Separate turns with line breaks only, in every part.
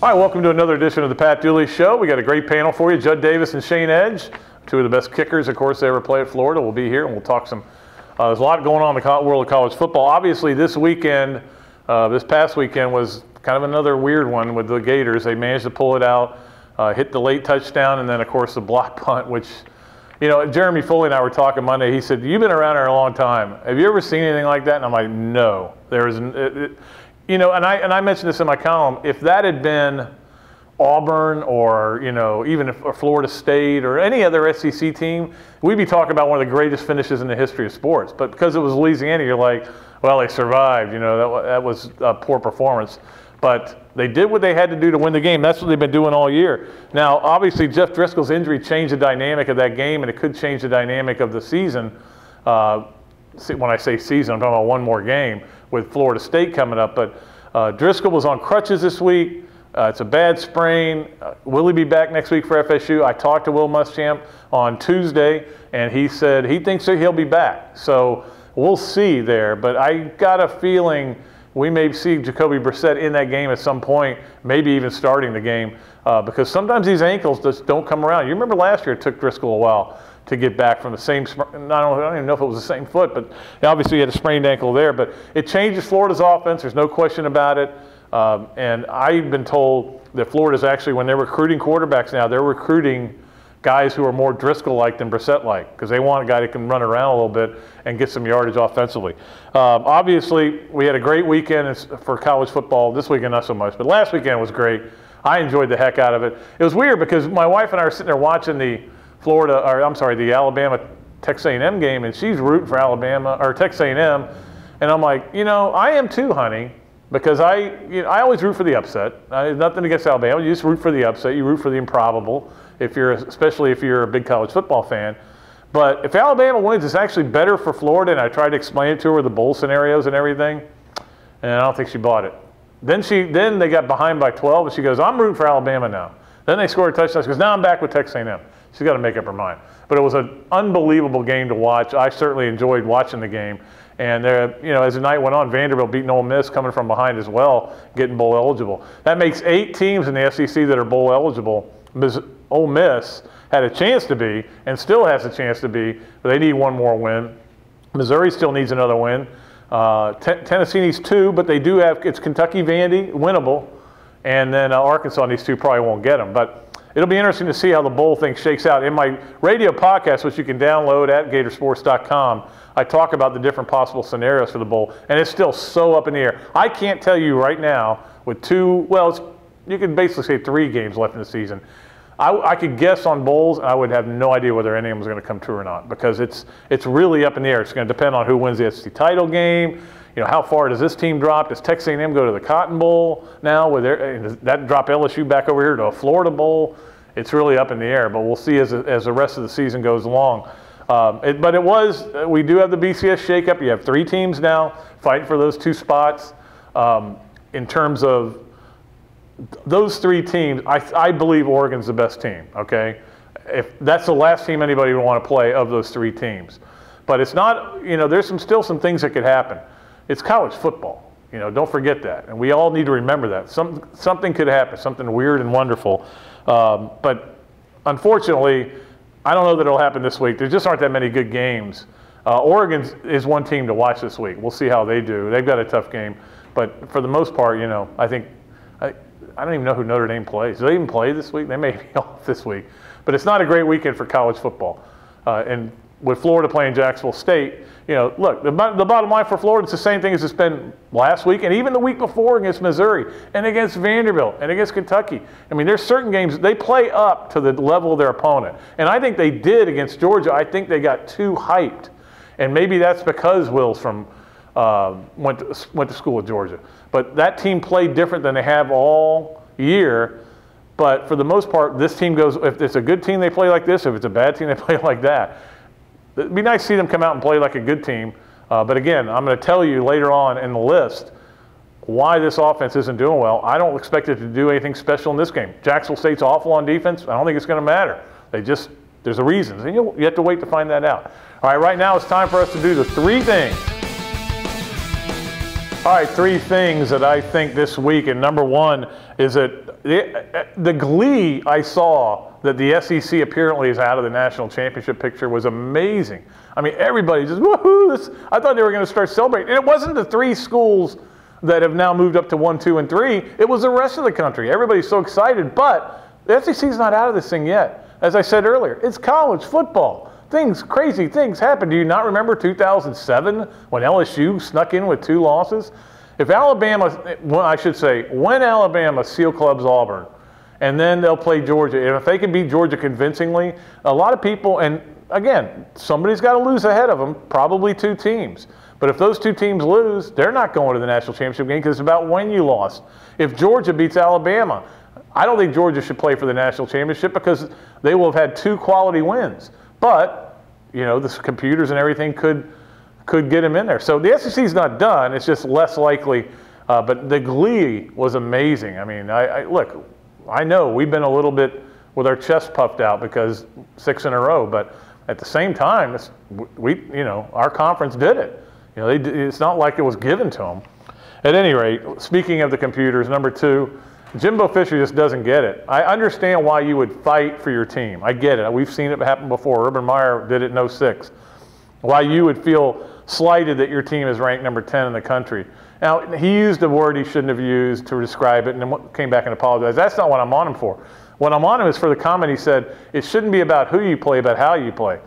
All right, welcome to another edition of the Pat Dooley Show. We got a great panel for you. Judd Davis and Shayne Edge, two of the best kickers, of course, they ever play at Florida. We'll be here and we'll talk some. There's a lot going on in the world of college football. Obviously, this weekend, this past weekend was kind of another weird one with the Gators. They managed to pull it out, hit the late touchdown, and then, of course, the block punt, which, you know, Jeremy Foley and I were talking Monday. He said, "You've been around here a long time. Have you ever seen anything like that?" And I'm like, "No." There is, you know, and I mentioned this in my column. If that had been Auburn or, you know, even if Florida State or any other SEC team, we'd be talking about one of the greatest finishes in the history of sports. But because it was Louisiana, you're like, well, they survived. You know, that was a poor performance. But they did what they had to do to win the game. That's what they've been doing all year. Now, obviously, Jeff Driscoll's injury changed the dynamic of that game, and it could change the dynamic of the season. When I say season, I'm talking about one more game with Florida State coming up. But Driscoll was on crutches this week. It's a bad sprain. Will he be back next week for FSU? I talked to Will Muschamp on Tuesday, and he said he thinks that he'll be back. So we'll see there. But I got a feeling we may see Jacoby Brissett in that game at some point, maybe even starting the game, because sometimes these ankles just don't come around. You remember last year it took Driscoll a while to get back from the same, I don't even know if it was the same foot, but obviously he had a sprained ankle there. But it changes Florida's offense. There's no question about it. And I've been told that Florida's actually, when they're recruiting quarterbacks now, they're recruiting guys who are more Driscoll-like than Brissett-like, because they want a guy that can run around a little bit and get some yardage offensively. Obviously, we had a great weekend for college football. This weekend, not so much, but last weekend was great. I enjoyed the heck out of it. It was weird because my wife and I were sitting there watching the the Alabama Texas A&M game, and she's rooting for Alabama or Texas A&M, and I'm like, you know, I am too, honey. Because I always root for the upset. Nothing against Alabama. You just root for the upset. You root for the improbable, especially if you're a big college football fan. But if Alabama wins, it's actually better for Florida. And I tried to explain it to her, the bowl scenarios and everything, and I don't think she bought it. Then they got behind by 12, and she goes, "I'm rooting for Alabama now." Then they scored a touchdown. She goes, "Now I'm back with Texas A&M." She's got to make up her mind. But it was an unbelievable game to watch. I certainly enjoyed watching the game. And you know, as the night went on, Vanderbilt beating Ole Miss, coming from behind as well, getting bowl eligible. That makes 8 teams in the SEC that are bowl eligible. Ole Miss had a chance to be, and still has a chance to be, but they need one more win. Missouri still needs another win. Tennessee needs 2, but they do have, it's Kentucky, Vandy, winnable, and then Arkansas needs 2, probably won't get them. But it'll be interesting to see how the bowl thing shakes out. In my radio podcast, which you can download at Gatorsports.com, I talk about the different possible scenarios for the bowl, and it's still so up in the air. I can't tell you right now with you can basically say 3 games left in the season. I could guess on bowls, and I would have no idea whether any of them is going to come true or not, because it's really up in the air. It's going to depend on who wins the SEC title game. You know, how far does this team drop? Does Texas A&M go to the Cotton Bowl now? Does that drop LSU back over here to a Florida Bowl? It's really up in the air, but we'll see as the rest of the season goes along. We do have the BCS shakeup. You have 3 teams now fighting for those 2 spots. In terms of those 3 teams, I believe Oregon's the best team, okay? If that's the last team anybody would want to play of those 3 teams. But it's not, you know, there's still some things that could happen. It's college football, you know, don't forget that. And we all need to remember that. Something could happen, something weird and wonderful. But unfortunately, I don't know that it'll happen this week. There just aren't that many good games. Oregon is one team to watch this week. We'll see how they do. They've got a tough game. But for the most part, you know, I don't even know who Notre Dame plays. Do they even play this week? They may be off this week. But it's not a great weekend for college football. And with Florida playing Jacksonville State, you know, look, the bottom line for Florida, it's the same thing as it's been last week and even the week before against Missouri and against Vanderbilt and against Kentucky. I mean, there's certain games, they play up to the level of their opponent. And I think they did against Georgia. I think they got too hyped. And maybe that's because Will's went to school at Georgia. But that team played different than they have all year. But for the most part, this team goes, if it's a good team, they play like this. If it's a bad team, they play like that. It'd be nice to see them come out and play like a good team. But again, I'm going to tell you later on in the list why this offense isn't doing well. I don't expect it to do anything special in this game. Jacksonville State's awful on defense. I don't think it's going to matter. There's a reason. And you have to wait to find that out. All right, right now it's time for us to do the 3 things All right, three things that I think this week, and number one is that the glee I saw that the SEC apparently is out of the national championship picture was amazing. I mean, everybody just, woohoo, I thought they were going to start celebrating. And it wasn't the three schools that have now moved up to 1, 2, and 3. It was the rest of the country. Everybody's so excited, but the SEC's not out of this thing yet. As I said earlier, it's college football. Crazy things happen. Do you not remember 2007 when LSU snuck in with 2 losses? If Alabama, well, I should say, when Alabama seal clubs Auburn, and then they'll play Georgia, and if they can beat Georgia convincingly, a lot of people, and again, somebody's got to lose ahead of them, probably 2 teams. But if those 2 teams lose, they're not going to the national championship game because it's about when you lost. If Georgia beats Alabama, I don't think Georgia should play for the national championship because they will have had 2 quality wins. But, you know, the computers and everything could get him in there. So the SEC's not done. It's just less likely. But the glee was amazing. I mean, look, I know we've been a little bit with our chest puffed out because 6 in a row. But at the same time, our conference did it. You know, it's not like it was given to them. At any rate, speaking of the computers, number 2, Jimbo Fisher just doesn't get it. I understand why you would fight for your team. I get it. We've seen it happen before. Urban Meyer did it in 06. Why you would feel slighted that your team is ranked number 10 in the country. Now, he used a word he shouldn't have used to describe it and then came back and apologized. That's not what I'm on him for. What I'm on him is for the comment he said, it shouldn't be about who you play, but how you play.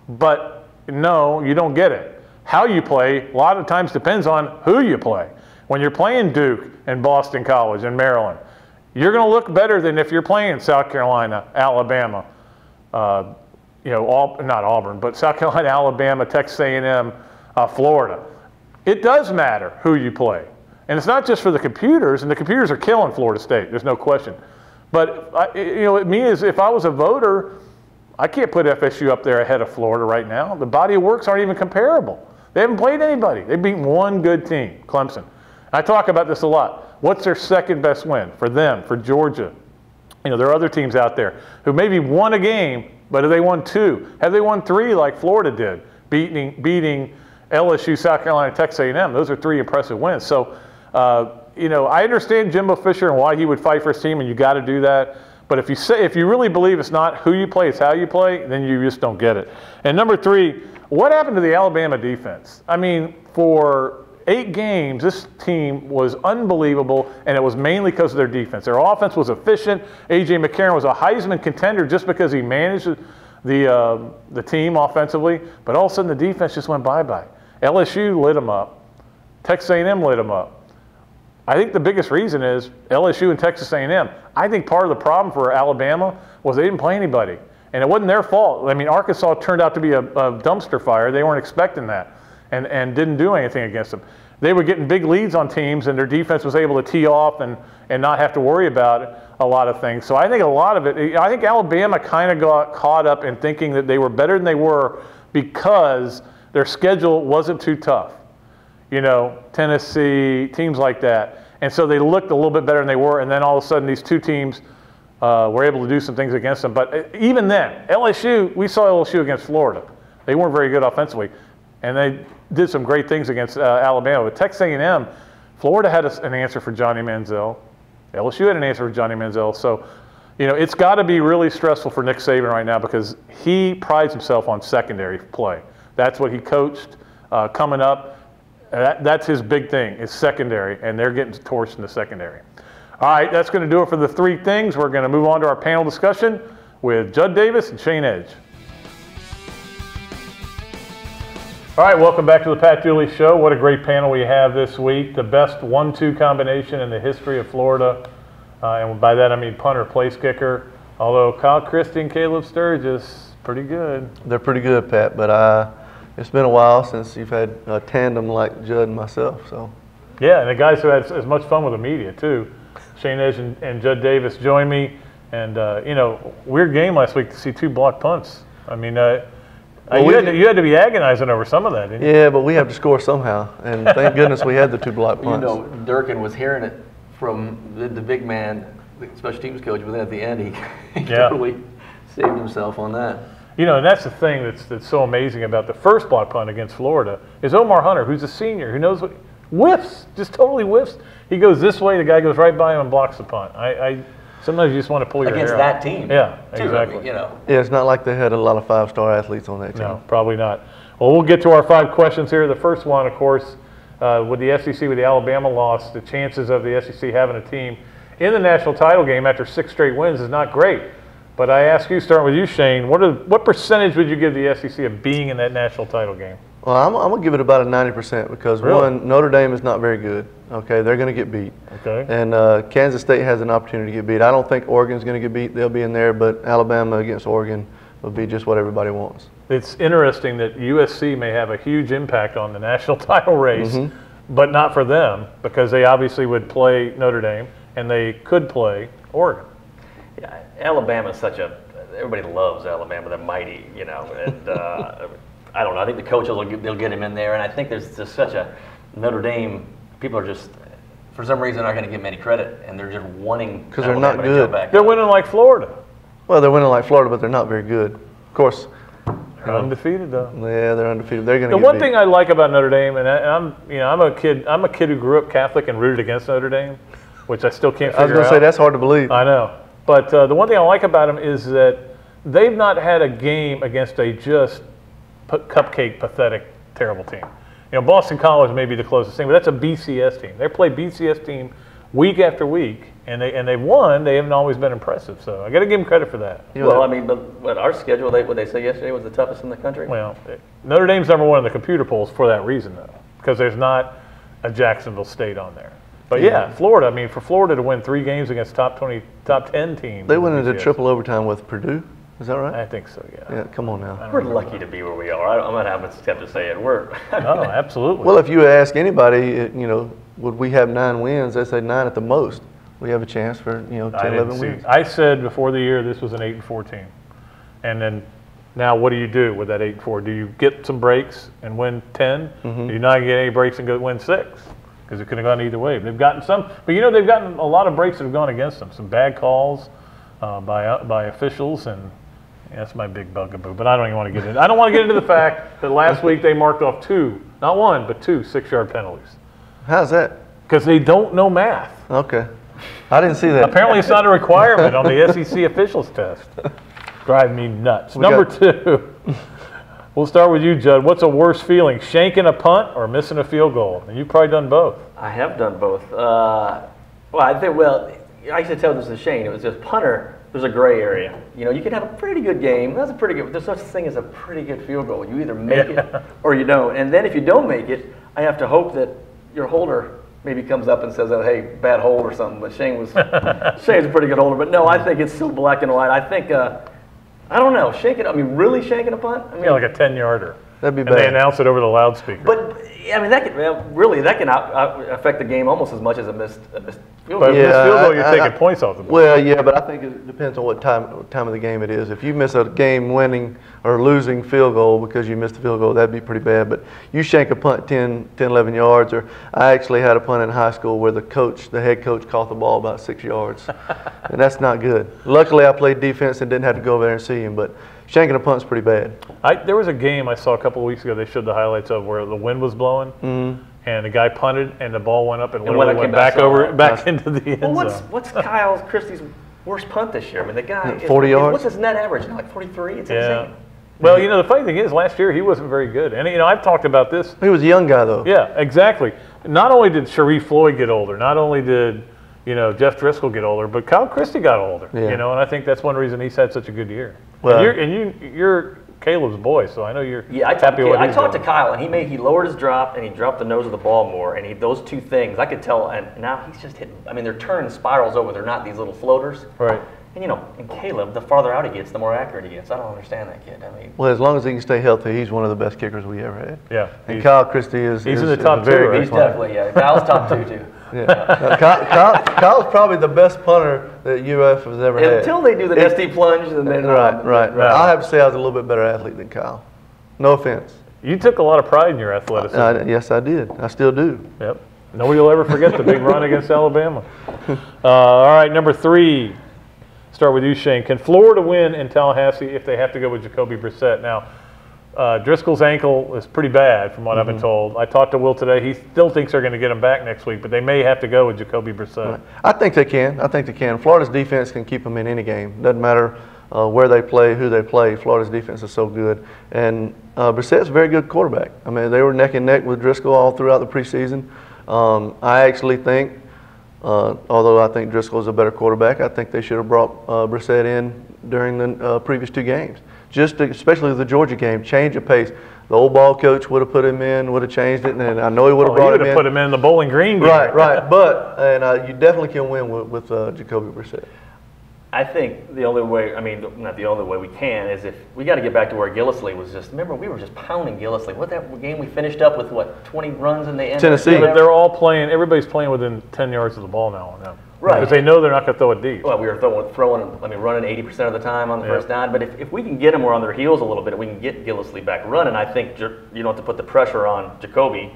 But no, you don't get it. How you play a lot of times depends on who you play. When you're playing Duke and Boston College and Maryland, you're going to look better than if you're playing South Carolina, Alabama, not Auburn, but South Carolina, Alabama, Texas A&M, Florida. It does matter who you play. And it's not just for the computers, and the computers are killing Florida State, there's no question. But, me is if I was a voter, I can't put FSU up there ahead of Florida right now. The body of works aren't even comparable. They haven't played anybody. They've beaten one good team, Clemson. I talk about this a lot. What's their second best win for them, for Georgia? There are other teams out there who maybe won a game, but have they won 2? Have they won 3 like Florida did, beating LSU, South Carolina, Texas A&M? Those are 3 impressive wins. So, I understand Jimbo Fisher and why he would fight for his team, and you got to do that. But if you really believe it's not who you play, it's how you play, then you just don't get it. And number 3, what happened to the Alabama defense? I mean, for 8 games, this team was unbelievable, and it was mainly because of their defense. Their offense was efficient. A.J. McCarron was a Heisman contender just because he managed the team offensively, but all of a sudden the defense just went bye-bye. LSU lit them up. Texas A&M lit them up. I think the biggest reason is LSU and Texas A&M. I think part of the problem for Alabama was they didn't play anybody, and it wasn't their fault. I mean, Arkansas turned out to be a dumpster fire. They weren't expecting that. And didn't do anything against them. They were getting big leads on teams, and their defense was able to tee off and not have to worry about a lot of things. So I think a lot of it, I think Alabama kind of got caught up in thinking that they were better than they were because their schedule wasn't too tough. Tennessee, teams like that. And so they looked a little bit better than they were, and then all of a sudden these 2 teams were able to do some things against them. But even then, LSU, we saw LSU against Florida. They weren't very good offensively. And they did some great things against Alabama. But Texas A&M, Florida had an answer for Johnny Manziel. LSU had an answer for Johnny Manziel. So, it's got to be really stressful for Nick Saban right now because he prides himself on secondary play. That's what he coached coming up. That's his big thing, is secondary, and they're getting torched in the secondary. All right, that's going to do it for the 3 things. We're going to move on to our panel discussion with Judd Davis and Shayne Edge. All right, welcome back to the Pat Dooley Show. What a great panel we have this week. The best 1-2 combination in the history of Florida. And by that I mean punter, place kicker. Although Kyle Christie and Caleb Sturgis, pretty good.
They're pretty good, Pat, but it's been a while since you've had a tandem like Judd and myself. So. Yeah,
and the guys who had as much fun with the media, too. Shayne Edge and Judd Davis joined me. And, weird game last week to see 2 blocked punts. I mean, you had to be agonizing over some of that, didn't you?
Yeah, but we have to score somehow, and thank goodness we had the 2 block punts.
Durkin was hearing it from the big man, the special teams coach, but then at the end he totally saved himself on that.
And that's the thing that's so amazing about the first block punt against Florida is Omar Hunter, who's a senior, who knows whiffs, just totally whiffs. He goes this way, the guy goes right by him and blocks the punt. Sometimes you just want to pull your hair out.
Against that team.
Yeah,
too,
exactly.
Yeah, it's not like they had a lot of 5-star athletes on that team.
No, probably not. Well, we'll get to our 5 questions here. The first one, of course, with the SEC, with the Alabama loss, the chances of the SEC having a team in the national title game after 6 straight wins is not great. But I ask you, starting with you, Shane, what percentage would you give the SEC of being in that national title game?
Well, I'm going to give it about a 90% because,
Really?
one, Notre Dame is not very good. Okay, they're going to get beat.
Okay.
And Kansas State has an opportunity to get beat. I don't think Oregon's going to get beat. They'll be in there, but Alabama against Oregon will be just what everybody wants.
It's interesting that USC may have a huge impact on the national title race, but not for them because they obviously would play Notre Dame and they could play Oregon.
Yeah, Alabama's such a, everybody loves Alabama. They're mighty, you know, and I don't know. I think the coaches they'll get him in there, and I think there's just such a Notre Dame. People are just, for some reason, aren't going to give them any credit, and they're just wanting
because they're not good.
They're winning like Florida.
Well, they're winning like Florida, but they're not very good. Of course.
They're undefeated though.
Yeah, they're undefeated. They're going to.
The one thing I like about Notre Dame, and I'm a kid who grew up Catholic and rooted against Notre Dame, which I still can't figure out.
I was going to say that's hard to believe.
I know, but the one thing I like about them is that they've not had a game against a just cupcake, pathetic, terrible team. You know, Boston College may be the closest thing, but that's a BCS team. They play BCS team week after week, and they've won. They haven't always been impressive, so I got to give them credit for that.
Well, I mean, but our schedule, what they say yesterday, was the toughest in the country.
Well, Notre Dame's number 1 in the computer polls for that reason, though, because there's not a Jacksonville State on there. But yeah, Florida. I mean, for Florida to win 3 games against top 10 teams,
they went into triple overtime with Purdue. Is that right?
I think so. Yeah.
Yeah. Come on now.
We're lucky to be where we are. I'm not having to say it.
Oh, absolutely.
Well, if you ask anybody, you know, would we have 9 wins? They say 9 at the most. We have a chance for 10, 11 wins.
I said before the year this was an 8-4 team, and then now what do you do with that 8-4? Do you get some breaks and win 10? Do you not get any breaks and go win 6? Because it could have gone either way. They've gotten some, but they've gotten a lot of breaks that have gone against them. Some bad calls by officials, and that's my big bugaboo. But I don't even want to get into. I don't want to get into the fact that last week they marked off 2, not 1, but 2 6-yard penalties.
How's that?
Because they don't know math.
Okay, I didn't see that.
Apparently, it's not a requirement on the SEC officials test. Drive me nuts. Number 2. We'll start with you, Judd. What's a worse feeling, shanking a punt or missing a field goal? And you've probably done both.
I have done both. I used to tell this to Shane. It was just punter. There's a gray area. You know, you can have a pretty good game. That's a pretty good. There's such a thing as a pretty good field goal. You either make it or you don't. And then if you don't make it, I have to hope that your holder maybe comes up and says, oh, "Hey, bad hold" or something. But Shane's a pretty good holder. But no, I think it's still black and white. I think I don't know, really shanking a punt. I mean,
like a 10-yarder.
That'd be bad.
And they announce it over the loudspeaker.
But I mean, that can affect the game almost as much as a missed field goal.
But missed field goal, you're taking points off the board.
Well, yeah, but I think it depends on what time of the game it is. If you miss a game-winning or losing field goal because you missed a field goal, that'd be pretty bad. But you shank a punt 10, 11 yards, or I actually had a punt in high school where the head coach caught the ball about 6 yards, and that's not good. Luckily, I played defense and didn't have to go over there and see him, but shanking a punt's pretty bad.
There was a game I saw a couple of weeks ago. They showed the highlights of where the wind was blowing, and the guy punted, and the ball went up and went back into the end zone.
What's Kyle Christie's worst punt this year? I mean, the guy
40 yards.
What's his net average? Like 43. It's insane.
Well, the funny thing is, last year he wasn't very good, and I've talked about this.
He was a young guy though.
Yeah, exactly. Not only did Sharif Floyd get older, not only did Jeff Driscoll get older, but Kyle Christie got older.
Yeah.
And I think that's one reason he's had such a good year.
Well,
you're Caleb's boy, so I know you're
I
happy with what
I
he's
talked
doing.
to Kyle, and he lowered his drop, and he dropped the nose of the ball more, and those 2 things, I could tell, and now he's just hitting, I mean, they're turning spirals over, they're not these little floaters.
Right.
And and Caleb, the farther out he gets, the more accurate he gets. I don't understand that kid. I mean,
well, as long as he can stay healthy, he's one of the best kickers we ever had.
Yeah.
And Kyle Christie is
in the top 2,
very
right?
good
he's
punter.
definitely, Kyle's top 2 too.
Yeah. Kyle's probably the best punter that UF has ever had.
Until they do the nasty plunge, and then
Right. I have to say I was a little bit better athlete than Kyle. No offense.
You took a lot of pride in your athleticism.
Yes, I did. I still do.
Yep. Nobody will ever forget the big run against Alabama. All right, number 3. Start with you, Shane. Can Florida win in Tallahassee if they have to go with Jacoby Brissett? Now, Driscoll's ankle is pretty bad from what I've been told. I talked to Will today. He still thinks they're going to get him back next week, but they may have to go with Jacoby Brissett.
Right. I think they can. I think they can. Florida's defense can keep them in any game. Doesn't matter where they play, who they play. Florida's defense is so good. And Brissett's a very good quarterback. I mean, they were neck and neck with Driscoll all throughout the preseason. I actually think, although I think Driscoll's a better quarterback, I think they should have brought Brissett in during the previous 2 games. Especially the Georgia game, change of pace. The old ball coach would have put him in, would have changed it, and I know he would have brought him in.
He would have put him in the Bowling Green game.
Right. But you definitely can win with Jacoby Brissett.
I think the only way, I mean, not the only way we can, is if we got to get back to where Gillislee was just, remember, we were just pounding Gillislee. What, that game we finished up with, what, 20 runs in the end?
Tennessee.
They're all playing, everybody's playing within 10 yards of the ball now.
Right.
Because they know they're not going to throw it deep.
Well, we were running 80% of the time on the first down. But if we can get them, we're on their heels a little bit, we can get Gillislee back running, I think you don't have to put the pressure on Jacoby.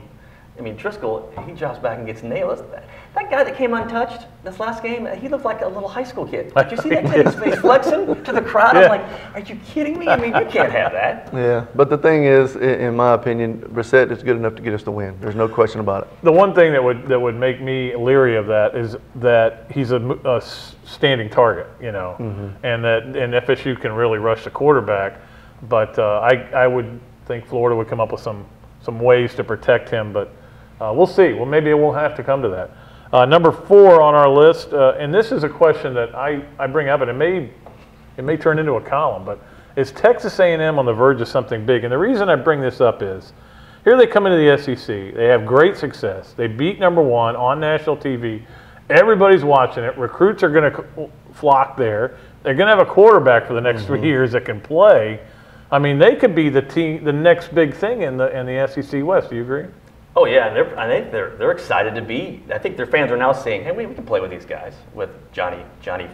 I mean, Driscoll, he drops back and gets nailed. That guy that came untouched this last game, he looked like a little high school kid. Did you see that kid, his face flexing to the crowd? I'm like, are you kidding me? I mean, you can't have that.
Yeah, but the thing is, in my opinion, Brissett is good enough to get us the win. There's no question about it.
The one thing that would make me leery of that is that he's a standing target, and that FSU can really rush the quarterback. But I would think Florida would come up with some ways to protect him, but we'll see. Well, maybe it won't have to come to that. Number 4 on our list, and this is a question that I bring up, and it may turn into a column, but is Texas A&M on the verge of something big? And the reason I bring this up is, here they come into the SEC. They have great success. They beat number 1 on national TV. Everybody's watching it. Recruits are going to flock there. They're going to have a quarterback for the next 3 years that can play. I mean, they could be the next big thing in the SEC West. Do you agree?
Oh yeah, and I think they're excited to be. I think their fans are now saying, "Hey, we can play with these guys, with Johnny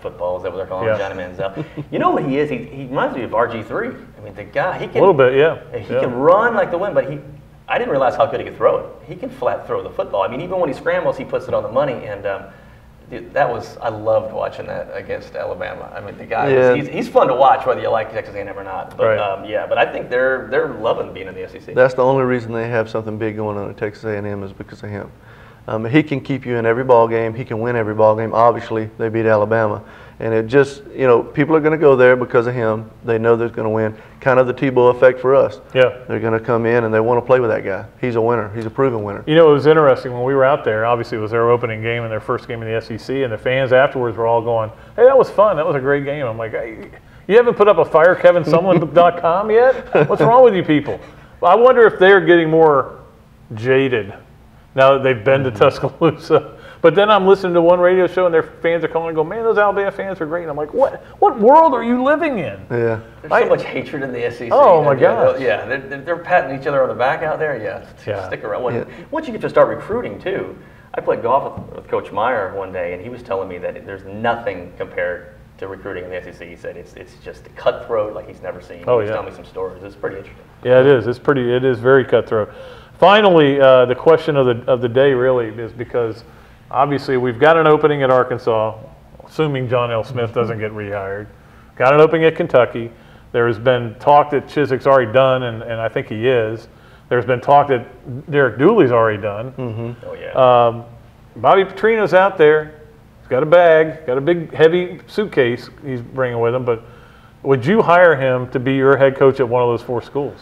Football." Is that what they're calling him? Johnny Manziel. You know what he is? He reminds me of RG3. I mean, the guy, he can
a little bit, yeah.
He can run like the wind, but I didn't realize how good he could throw it. He can flat throw the football. I mean, even when he scrambles, he puts it on the money. And dude, I loved watching that against Alabama. I mean, the guy, he's fun to watch, whether you like Texas A&M or not. But but I think they're loving being in the SEC.
That's the only reason they have something big going on at Texas A&M is because of him. He can keep you in every ball game. He can win every ball game. Obviously, they beat Alabama. And it just, people are going to go there because of him. They know they're going to win. Kind of the Tebow effect for us. Yeah. They're going to come in and they want to play with that guy. He's a winner. He's a proven winner.
It was interesting when we were out there. Obviously, it was their opening game and their first game in the SEC. And the fans afterwards were all going, "Hey, that was fun. That was a great game." I'm like, "Hey, you haven't put up a firekevinsumlin.com yet? What's wrong with you people?" Well, I wonder if they're getting more jaded now that they've been to Tuscaloosa. But then I'm listening to one radio show and their fans are calling and go, "Man, those Alabama fans are great." And I'm like, what world are you living in?
Yeah.
There's so much hatred in the SEC.
Oh, my gosh.
Yeah, they're patting each other on the back out there. Yeah. Stick around. Once you get to start recruiting, too. I played golf with Coach Meyer one day, and he was telling me that there's nothing compared to recruiting in the SEC. He said it's just cutthroat like he's never seen. He was telling me some stories. It's pretty interesting.
Yeah, it is. It is very cutthroat. Finally, the question of the day really is because obviously we've got an opening at Arkansas, assuming John L. Smith doesn't get rehired. Got an opening at Kentucky. There has been talk that Chiswick's already done, and I think he is. There's been talk that Derek Dooley's already done.
Mm-hmm.
Oh, yeah.
Bobby Petrino's out there. He's got a bag, got a big, heavy suitcase he's bringing with him. But would you hire him to be your head coach at one of those 4 schools?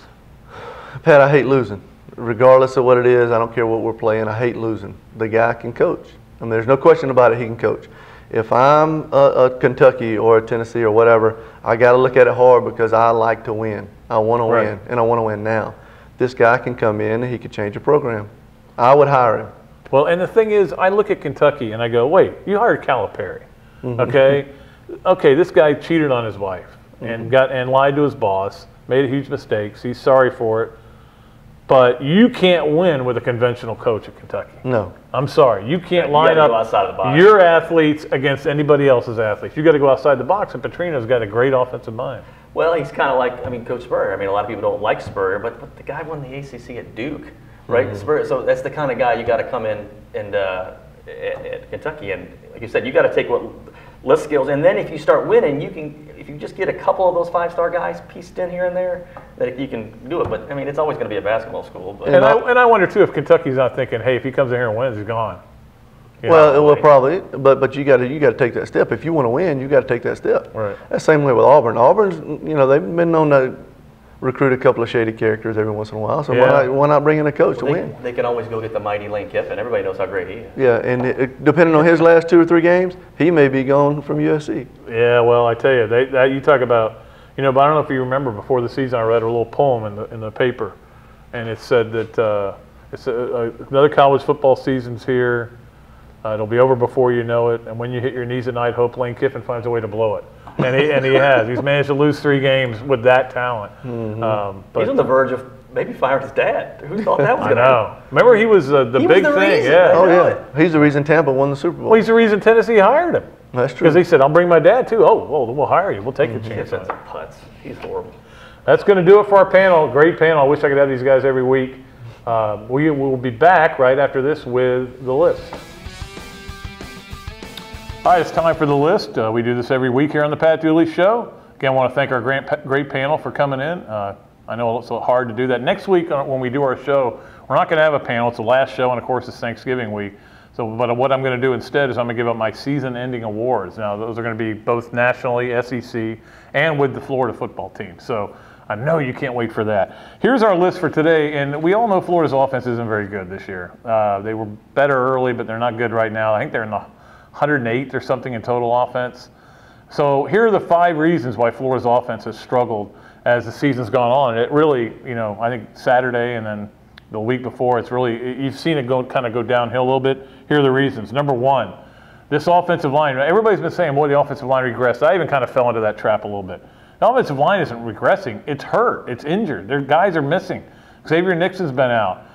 Pat, I hate losing. Regardless of what it is, I don't care what we're playing, I hate losing. The guy can coach. I mean, there's no question about it, he can coach. If I'm a Kentucky or a Tennessee or whatever, I got to look at it hard because I like to win. I want to win, and I want to win now. This guy can come in and he could change a program. I would hire him.
Well, and the thing is, I look at Kentucky and I go, wait, you hired Calipari, okay? Okay, this guy cheated on his wife and lied to his boss, made huge mistakes. He's sorry for it. But you can't win with a conventional coach at Kentucky.
No.
I'm sorry. You can't line
go
up
outside of the box.
Your athletes against anybody else's athletes. You got to go outside the box, and Petrino's got a great offensive mind.
Well, he's kind of like, Coach Spurrier. A lot of people don't like Spurrier, but the guy won the ACC at Duke, right? Spurrier, so that's the kind of guy you got to come in and at Kentucky. And like you said, you got to take what less skills, and then if you start winning, if if you just get a couple of those 5-star guys pieced in here and there, that you can do it. But I mean, it's always going to be a basketball school. But.
And I wonder too if Kentucky's not thinking, hey, if he comes in here and wins, he's gone.
Well, probably, but you got to take that step. If you want to win, you got to take that step.
Right.
That's the same way with Auburn. Auburn's, they've been known to recruit a couple of shady characters every once in a while. So why not bring in a coach to win?
They can always go get the mighty Lane Kiffin. Everybody knows how great he is.
Yeah, and depending on his last 2 or 3 games, he may be gone from USC.
Yeah, well, I tell you, you talk about, but I don't know if you remember before the season, I read a little poem in the paper, and it said that it's another college football season's here. It'll be over before you know it, and when you hit your knees at night, hope Lane Kiffin finds a way to blow it. And he has. He's managed to lose 3 games with that talent.
Mm-hmm. But he's on the verge of maybe firing his dad. Who thought that was going to happen?
Remember, he was the big thing. Yeah.
Oh, yeah. He's the reason Tampa won the Super Bowl.
Well, he's the reason Tennessee hired him.
That's true.
Because he said, I'll bring my dad, too. Oh, well, we'll hire you. We'll take a chance on it.
Putts. He's horrible.
That's going to do it for our panel. Great panel. I wish I could have these guys every week. We will be back right after this with the list. All right, it's time for the list. We do this every week here on the Pat Dooley Show. Again, I want to thank our great panel for coming in. I know it's hard to do that. Next week when we do our show, we're not going to have a panel. It's the last show, and of course, it's Thanksgiving week. So, but what I'm going to do instead is I'm going to give up my season-ending awards. Now, those are going to be both nationally, SEC, and with the Florida football team. So I know you can't wait for that. Here's our list for today, and we all know Florida's offense isn't very good this year. They were better early, but they're not good right now. I think they're in the 108th or something in total offense. So here are the 5 reasons why Florida's offense has struggled as the season's gone on. It really, I think Saturday and then the week before, it's really, you've seen it kind of go downhill a little bit. Here are the reasons. Number 1, this offensive line. Everybody's been saying, boy, the offensive line regressed. I even kind of fell into that trap a little bit. The offensive line isn't regressing. It's hurt. It's injured. Their guys are missing. Xavier Nixon's been out.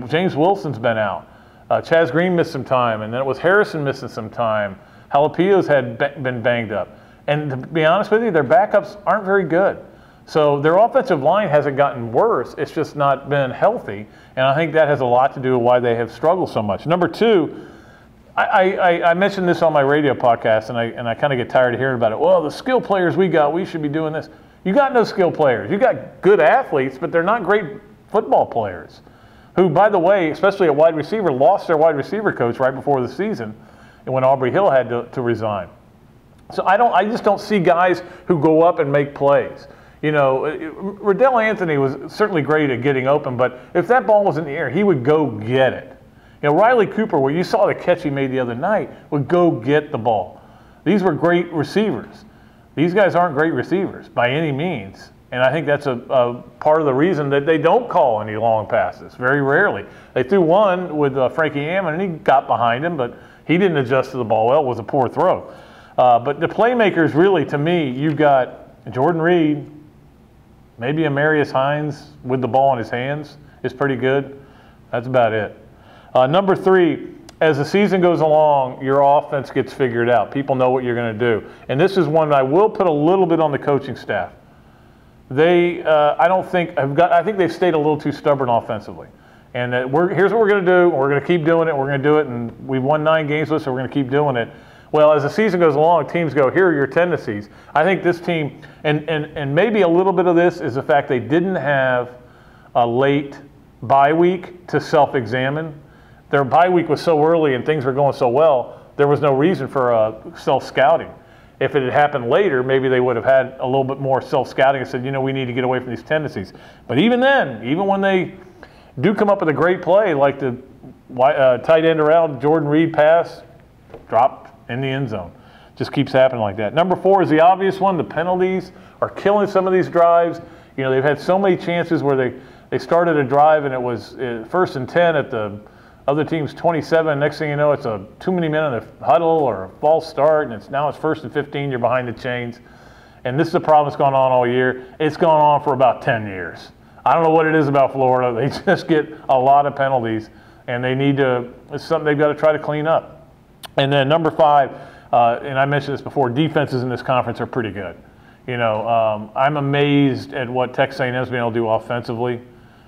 James Wilson's been out. Chaz Green missed some time, and then it was Harrison missing some time. Jalapenos had been banged up. And to be honest with you, their backups aren't very good. So their offensive line hasn't gotten worse. It's just not been healthy. And I think that has a lot to do with why they have struggled so much. Number 2, I mentioned this on my radio podcast, and I kind of get tired of hearing about it. Well, the skill players we should be doing this. You got no skill players. You got good athletes, but they're not great football players. Who, by the way, especially at wide receiver, lost their wide receiver coach right before the season when Aubrey Hill had to resign. So I just don't see guys who go up and make plays. Riddell Anthony was certainly great at getting open, but if that ball was in the air, he would go get it. Riley Cooper, where you saw the catch he made the other night, would go get the ball. These were great receivers. These guys aren't great receivers by any means. And I think that's a part of the reason that they don't call any long passes, very rarely. They threw one with Frankie Ammon, and he got behind him, but he didn't adjust to the ball well. It was a poor throw. But the playmakers, really, to me, you've got Jordan Reed, maybe Amarius Hines with the ball in his hands is pretty good. That's about it. Number 3, as the season goes along, your offense gets figured out. People know what you're going to do. And this is one I will put a little bit on the coaching staff. I think they've stayed a little too stubborn offensively. And here's what we're going to do. We're going to keep doing it. We're going to do it. And we've won 9 games with it, so we're going to keep doing it. Well, as the season goes along, teams go, here are your tendencies. I think this team, and maybe a little bit of this is the fact they didn't have a late bye week to self-examine. Their bye week was so early and things were going so well, there was no reason for self-scouting. If it had happened later, maybe they would have had a little bit more self-scouting and said, we need to get away from these tendencies. But even then, even when they do come up with a great play, like the tight end around Jordan Reed pass, dropped in the end zone. Just keeps happening like that. Number 4 is the obvious one. The penalties are killing some of these drives. They've had so many chances where they started a drive and it was 1st and 10 at the other team's 27. Next thing you know, it's too many men in a huddle or a false start, and now it's 1st and 15. You're behind the chains. And this is a problem that's gone on all year. It's gone on for about 10 years. I don't know what it is about Florida. They just get a lot of penalties, and it's something they've got to try to clean up. And then number 5, and I mentioned this before, defenses in this conference are pretty good. I'm amazed at what Texas A&M's been able to do offensively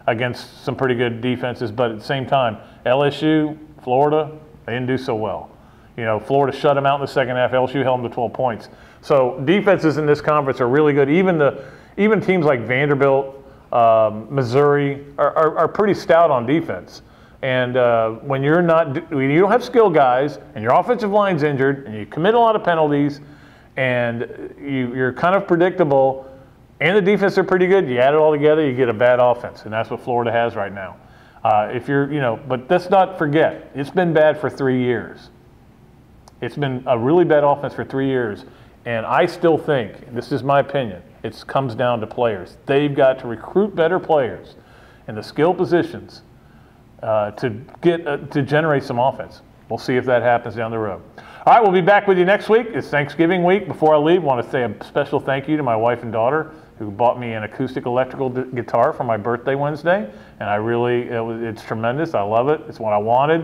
against some pretty good defenses, but at the same time, LSU, Florida, they didn't do so well. You know, Florida shut them out in the second half. LSU held them to 12 points. So defenses in this conference are really good. Even teams like Vanderbilt, Missouri are pretty stout on defense. And when you don't have skill guys, and your offensive line's injured, and you commit a lot of penalties, and you're kind of predictable, and the defense are pretty good, you add it all together, you get a bad offense, and that's what Florida has right now. But let's not forget, it's been bad for 3 years. It's been a really bad offense for 3 years, and I still think, this is my opinion, it comes down to players. They've got to recruit better players in the skill positions to generate some offense. We'll see if that happens down the road. All right, we'll be back with you next week. It's Thanksgiving week. Before I leave, I want to say a special thank you to my wife and daughter who bought me an acoustic electrical guitar for my birthday Wednesday, and it's tremendous. I love it. It's what I wanted.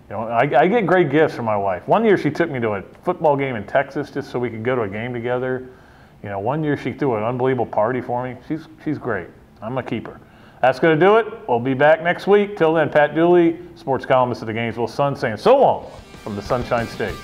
You know, I get great gifts from my wife. One year she took me to a football game in Texas just so we could go to a game together. You know, one year she threw an unbelievable party for me. She's great. I'm a keeper. That's going to do it. We'll be back next week. Till then, Pat Dooley, sports columnist of the Gainesville Sun, saying so long from the Sunshine State.